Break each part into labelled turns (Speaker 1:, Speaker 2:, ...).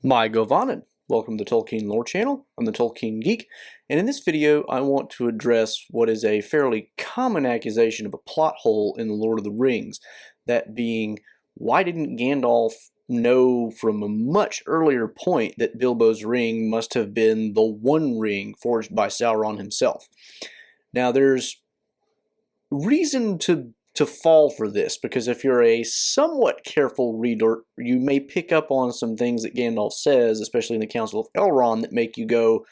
Speaker 1: My Govanen. Welcome to the Tolkien Lore Channel. I'm the Tolkien Geek, and in this video I want to address what is a fairly common accusation of a plot hole in The Lord of the Rings. That being, why didn't Gandalf know from a much earlier point that Bilbo's ring must have been the One Ring forged by Sauron himself? Now there's reason to fall for this, because if you're a somewhat careful reader, you may pick up on some things that Gandalf says, especially in the Council of Elrond, that make you go,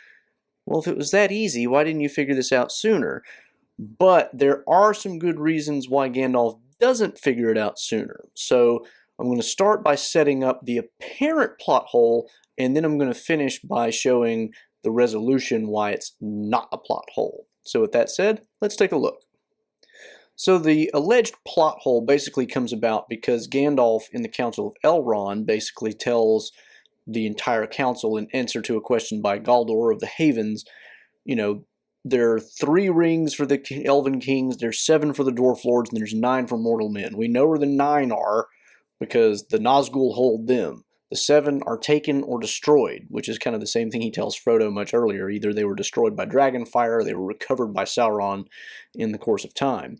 Speaker 1: well, if it was that easy, why didn't you figure this out sooner? But there are some good reasons why Gandalf doesn't figure it out sooner. So I'm going to start by setting up the apparent plot hole, and then I'm going to finish by showing the resolution why it's not a plot hole. So with that said, let's take a look. So the alleged plot hole basically comes about because Gandalf in the Council of Elrond basically tells the entire council in answer to a question by Galdor of the Havens, you know, there are 3 rings for the Elven Kings, there's 7 for the Dwarf Lords, and there's 9 for mortal men. We know where the 9 are because the Nazgul hold them. The 7 are taken or destroyed, which is kind of the same thing he tells Frodo much earlier. Either they were destroyed by dragonfire or they were recovered by Sauron in the course of time.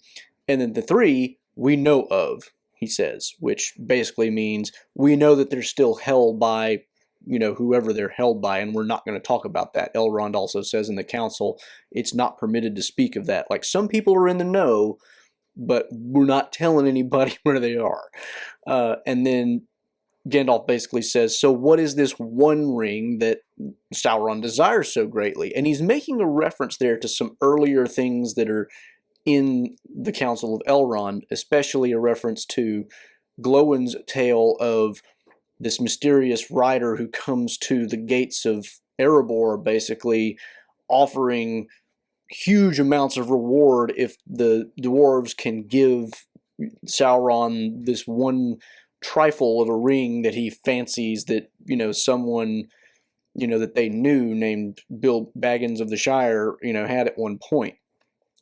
Speaker 1: And then the 3 we know of, he says, which basically means we know that they're still held by, you know, whoever they're held by, and we're not going to talk about that. Elrond also says in the council it's not permitted to speak of that. Like, some people are in the know, but we're not telling anybody where they are. And then Gandalf basically says, so what is this One Ring that Sauron desires so greatly? And he's making a reference there to some earlier things that are in the Council of Elrond, especially a reference to Glowin's tale of this mysterious rider who comes to the gates of Erebor, basically offering huge amounts of reward if the dwarves can give Sauron this one trifle of a ring that he fancies that, you know, someone, you know, that they knew named Bill Baggins of the Shire, you know, had at one point.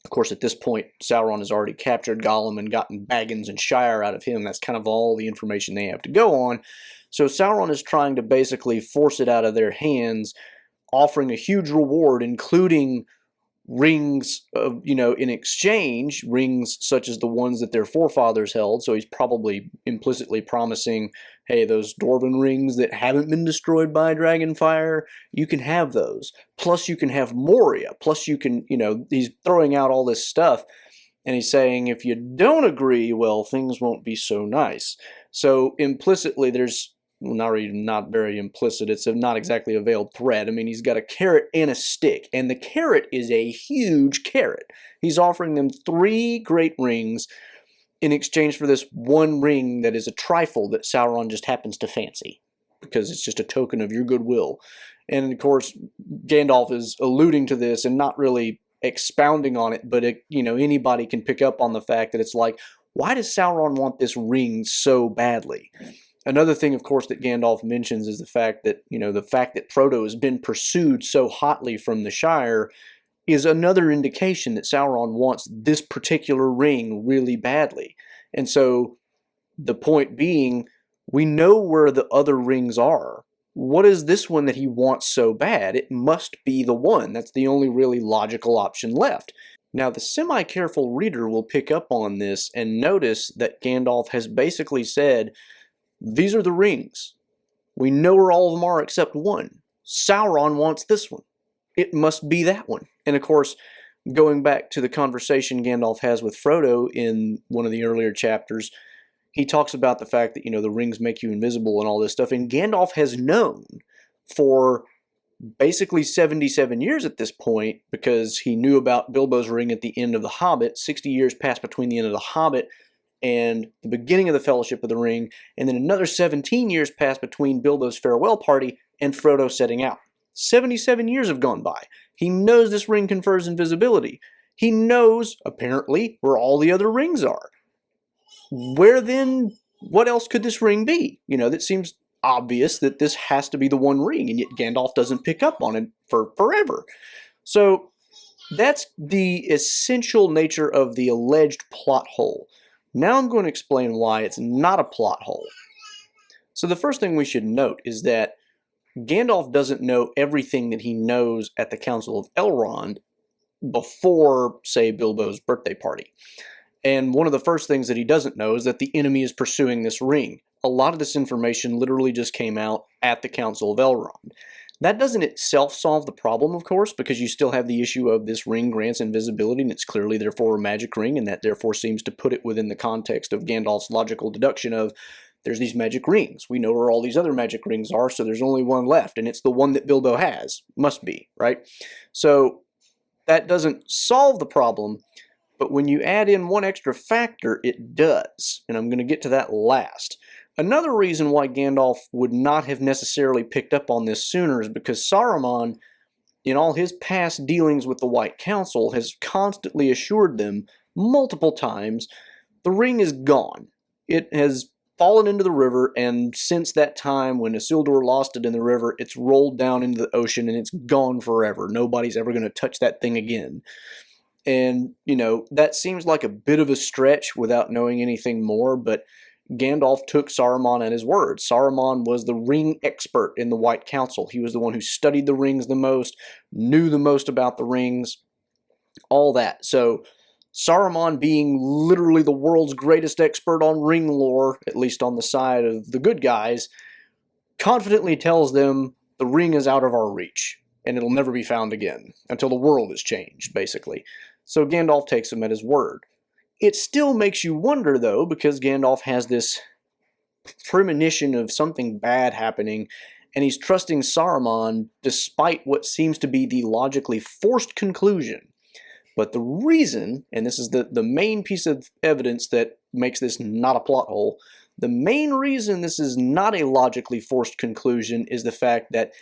Speaker 1: Of course, at this point, Sauron has already captured Gollum and gotten Baggins and Shire out of him. That's kind of all the information they have to go on. So Sauron is trying to basically force it out of their hands, offering a huge reward, including rings of, you know, in exchange, rings such as the ones that their forefathers held. So he's probably implicitly promising, hey, those dwarven rings that haven't been destroyed by dragonfire, you can have those. Plus you can have Moria. Plus you can, you know, he's throwing out all this stuff. And he's saying, if you don't agree, well, things won't be so nice. So implicitly, there's, well, not very implicit, it's not exactly a veiled threat. I mean, he's got a carrot and a stick, and the carrot is a huge carrot. He's offering them 3 great rings in exchange for this one ring that is a trifle that Sauron just happens to fancy, because it's just a token of your goodwill. And of course, Gandalf is alluding to this and not really expounding on it, but it, you know, anybody can pick up on the fact that it's like, why does Sauron want this ring so badly? Another thing, of course, that Gandalf mentions is the fact that, you know, the fact that Frodo has been pursued so hotly from the Shire is another indication that Sauron wants this particular ring really badly. And so the point being, we know where the other rings are. What is this one that he wants so bad? It must be the one. That's the only really logical option left. Now, the semi-careful reader will pick up on this and notice that Gandalf has basically said, these are the rings. We know where all of them are except one. Sauron wants this one. It must be that one. And of course, going back to the conversation Gandalf has with Frodo in one of the earlier chapters, he talks about the fact that, you know, the rings make you invisible and all this stuff. And Gandalf has known for basically 77 years at this point, because he knew about Bilbo's ring at the end of The Hobbit. 60 years passed between the end of The Hobbit and the beginning of the Fellowship of the Ring, and then another 17 years passed between Bilbo's farewell party and Frodo setting out. 77 years have gone by. He knows this ring confers invisibility. He knows, apparently, where all the other rings are. Where then, what else could this ring be? You know, that seems obvious that this has to be the one ring, and yet Gandalf doesn't pick up on it for forever. So that's the essential nature of the alleged plot hole. Now I'm going to explain why it's not a plot hole. So the first thing we should note is that Gandalf doesn't know everything that he knows at the Council of Elrond before, say, Bilbo's birthday party. And one of the first things that he doesn't know is that the enemy is pursuing this ring. A lot of this information literally just came out at the Council of Elrond. That doesn't itself solve the problem, of course, because you still have the issue of this ring grants invisibility, and it's clearly therefore a magic ring, and that therefore seems to put it within the context of Gandalf's logical deduction of there's these magic rings. We know where all these other magic rings are, so there's only one left, and it's the one that Bilbo has. Must be, right? So that doesn't solve the problem, but when you add in one extra factor, it does, and I'm going to get to that last. Another reason why Gandalf would not have necessarily picked up on this sooner is because Saruman, in all his past dealings with the White Council, has constantly assured them multiple times the ring is gone. It has fallen into the river, and since that time when Isildur lost it in the river, it's rolled down into the ocean and it's gone forever. Nobody's ever going to touch that thing again. And, you know, that seems like a bit of a stretch without knowing anything more, but Gandalf took Saruman at his word. Saruman was the ring expert in the White Council. He was the one who studied the rings the most, knew the most about the rings, all that. So Saruman, being literally the world's greatest expert on ring lore, at least on the side of the good guys, confidently tells them the ring is out of our reach, and it'll never be found again, until the world is changed, basically. So Gandalf takes him at his word. It still makes you wonder, though, because Gandalf has this premonition of something bad happening, and he's trusting Saruman despite what seems to be the logically forced conclusion. But the reason, and this is the main piece of evidence that makes this not a plot hole, the main reason this is not a logically forced conclusion is the fact that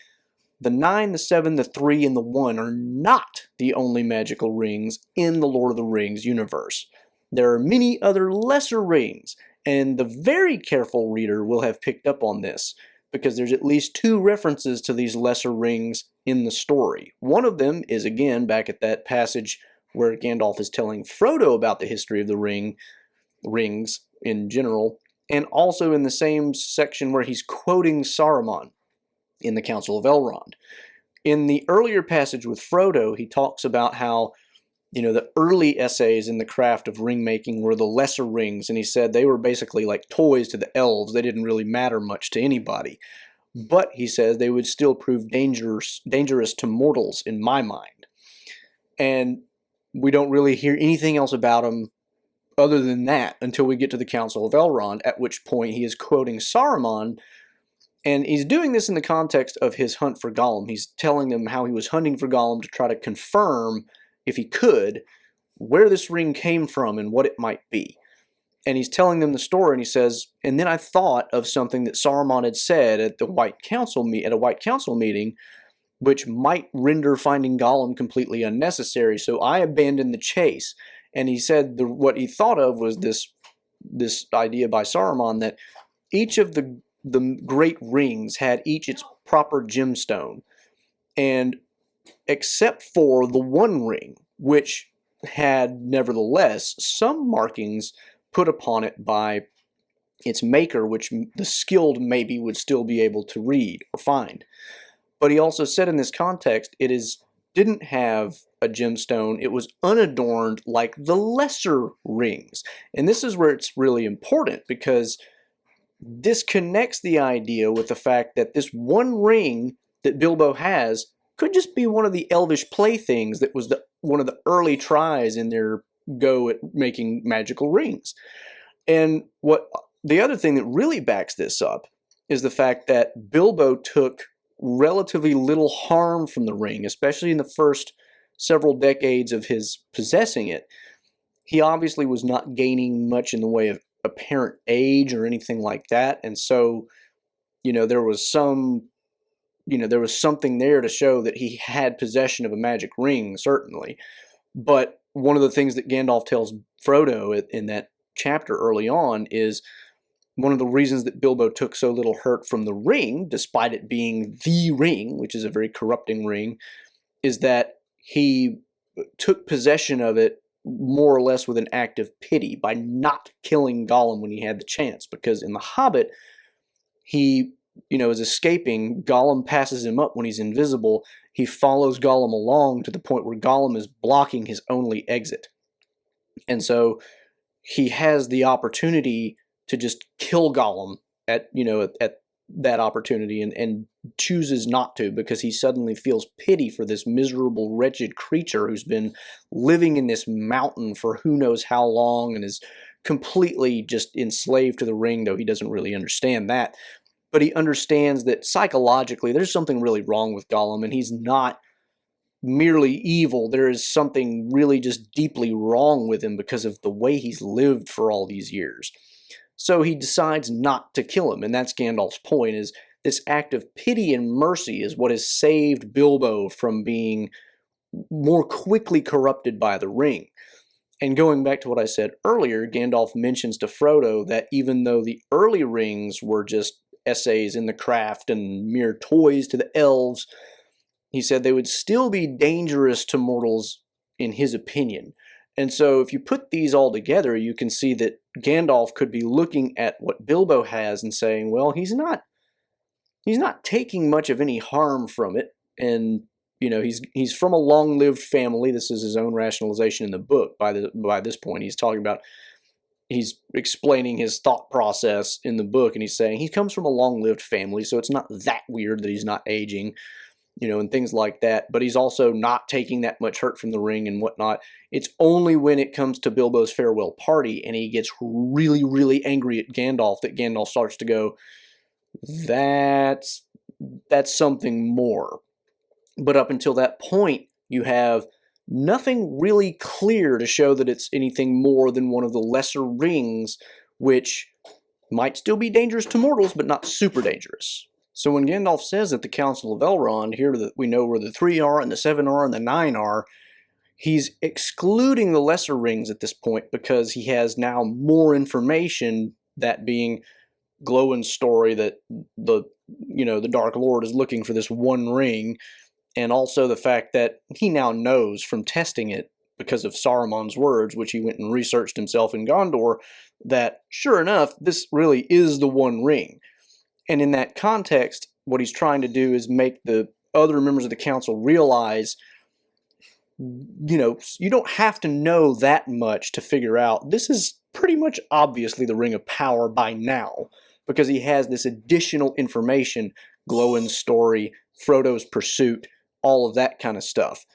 Speaker 1: the 9, the 7, the 3, and the 1 are not the only magical rings in the Lord of the Rings universe. There are many other lesser rings, and the very careful reader will have picked up on this, because there's at least 2 references to these lesser rings in the story. One of them is, again, back at that passage where Gandalf is telling Frodo about the history of the rings in general, and also in the same section where he's quoting Saruman in the Council of Elrond. In the earlier passage with Frodo, he talks about how, you know, the early essays in the craft of ring making were the lesser rings, and he said they were basically like toys to the elves. They didn't really matter much to anybody. But, he says, they would still prove dangerous to mortals in my mind. And we don't really hear anything else about them other than that until we get to the Council of Elrond, at which point he is quoting Saruman, and he's doing this in the context of his hunt for Gollum. He's telling them how he was hunting for Gollum to try to confirm, if he could, where this ring came from and what it might be. And he's telling them the story, and he says, and then I thought of something that Saruman had said at a White Council meeting, which might render finding Gollum completely unnecessary, so I abandoned the chase. And he said what he thought of was this idea by Saruman that each of the great rings had each its proper gemstone, and except for the one ring, which had nevertheless some markings put upon it by its maker, which the skilled maybe would still be able to read or find. But he also said in this context, didn't have a gemstone. It was unadorned like the lesser rings. And this is where it's really important, because this connects the idea with the fact that this one ring that Bilbo has could just be one of the elvish playthings that was one of the early tries in their go at making magical rings. And the other thing that really backs this up is the fact that Bilbo took relatively little harm from the ring, especially in the first several decades of his possessing it. He obviously was not gaining much in the way of apparent age or anything like that, and so, you know, there was something there to show that he had possession of a magic ring, certainly. But one of the things that Gandalf tells Frodo in that chapter early on is one of the reasons that Bilbo took so little hurt from the ring, despite it being the ring, which is a very corrupting ring, is that he took possession of it more or less with an act of pity by not killing Gollum when he had the chance. Because in The Hobbit, he is escaping, Gollum passes him up when he's invisible. He follows Gollum along to the point where Gollum is blocking his only exit. And so he has the opportunity to just kill Gollum at that opportunity, and chooses not to, because he suddenly feels pity for this miserable, wretched creature who's been living in this mountain for who knows how long and is completely just enslaved to the ring, though he doesn't really understand that. But he understands that psychologically there's something really wrong with Gollum, and he's not merely evil. There is something really just deeply wrong with him because of the way he's lived for all these years. So he decides not to kill him, and that's Gandalf's point, is this act of pity and mercy is what has saved Bilbo from being more quickly corrupted by the ring. And going back to what I said earlier, Gandalf mentions to Frodo that even though the early rings were just essays in the craft and mere toys to the elves, he said they would still be dangerous to mortals in his opinion. And so if you put these all together, you can see that Gandalf could be looking at what Bilbo has and saying, well, he's not taking much of any harm from it. And he's from a long-lived family. This is his own rationalization in the book. By this point, he's explaining his thought process in the book, and he's saying he comes from a long-lived family, so it's not that weird that he's not aging, and things like that. But he's also not taking that much hurt from the ring and whatnot. It's only when it comes to Bilbo's farewell party and he gets really, really angry at Gandalf that Gandalf starts to go, that's something more. But up until that point, you have nothing really clear to show that it's anything more than one of the lesser rings, which might still be dangerous to mortals, but not super dangerous. So when Gandalf says at the Council of Elrond, here that we know where the 3 are and the 7 are and the 9 are, he's excluding the lesser rings at this point because he has now more information, that being Glowin's story that the Dark Lord is looking for this one ring, and also the fact that he now knows from testing it because of Saruman's words, which he went and researched himself in Gondor, that sure enough, this really is the one ring. And in that context, what he's trying to do is make the other members of the council realize, you don't have to know that much to figure out this is pretty much obviously the Ring of Power by now, because he has this additional information, Glowin's story, Frodo's pursuit, all of that kind of stuff.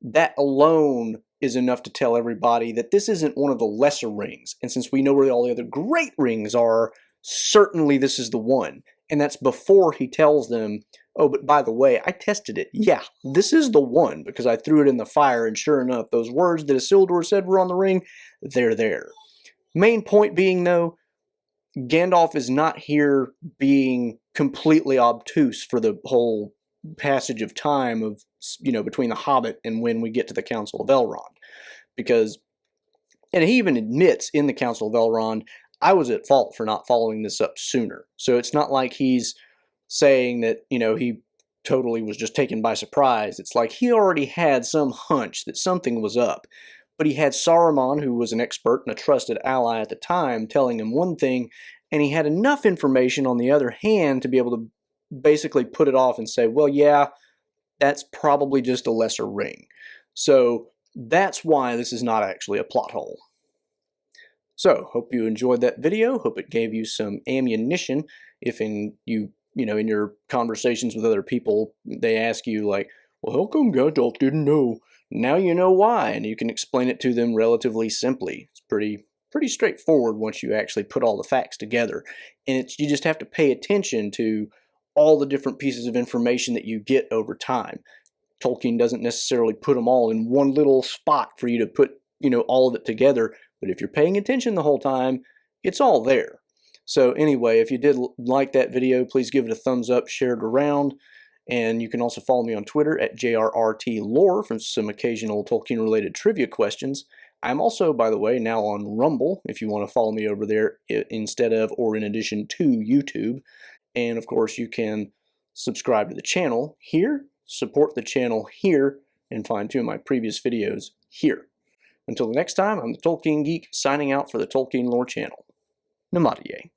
Speaker 1: That alone is enough to tell everybody that this isn't one of the lesser rings. And since we know where all the other great rings are, certainly this is the one. And that's before he tells them, oh, but by the way, I tested it. Yeah, this is the one, because I threw it in the fire, and sure enough, those words that Isildur said were on the ring, they're there. Main point being, though, Gandalf is not here being completely obtuse for the whole passage of time of, between the Hobbit and when we get to the Council of Elrond. Because, and he even admits in the Council of Elrond, I was at fault for not following this up sooner. So it's not like he's saying that, he totally was just taken by surprise. It's like he already had some hunch that something was up. But he had Saruman, who was an expert and a trusted ally at the time, telling him one thing, and he had enough information on the other hand to be able to basically put it off and say, well, yeah, that's probably just a lesser ring. So that's why this is not actually a plot hole. So, hope you enjoyed that video. Hope it gave you some ammunition if in your conversations with other people, they ask you like, well, how come Gandalf didn't know? Now you know why, and you can explain it to them relatively simply. It's pretty straightforward once you actually put all the facts together. And you just have to pay attention to all the different pieces of information that you get over time. Tolkien doesn't necessarily put them all in one little spot for you to put, all of it together. But if you're paying attention the whole time, it's all there. So anyway, if you did like that video, please give it a thumbs up, share it around. And you can also follow me on Twitter at JRRTLore for some occasional Tolkien-related trivia questions. I'm also, by the way, now on Rumble, if you want to follow me over there instead of or in addition to YouTube. And of course, you can subscribe to the channel here, support the channel here, and find 2 of my previous videos here. Until the next time, I'm the Tolkien Geek, signing out for the Tolkien Lore channel. Namaste.